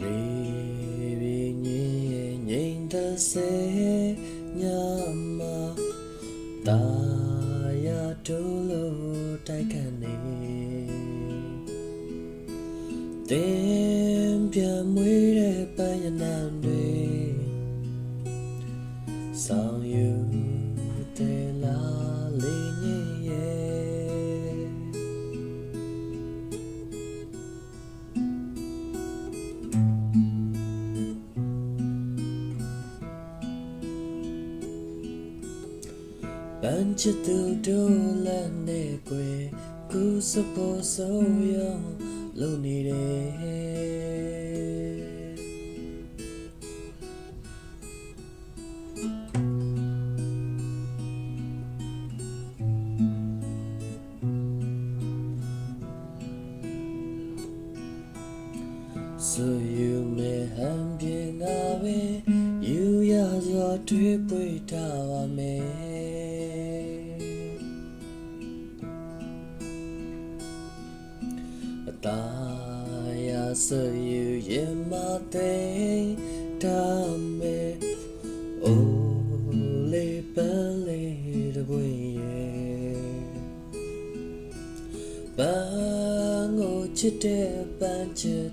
လေးငိမ့်တဲ့စေညမှာတာယာတိုးလို့တိုက်ခတ်နေတင်ပြန်မွေးတဲ့ပန်းရနံတွေဆောင်ယူတဲ့လာလေးငိမ့်ရဲ့ပန်းချစ်သူတို့လည်းနေကွယ်ကူစဖို့ဆိုရောလုံနေတယ်ဆိုယူမဲ့ဟန်ပြေငါပဲယူရစွာတွေးပွေထားပါမယ်အတားရဆိုယူရင်မသိတာမယ်အိုးလေးပန်းလေးတပွင့်ရဲ့ပန်းကိုချစ်တဲ့ပန်းချစ်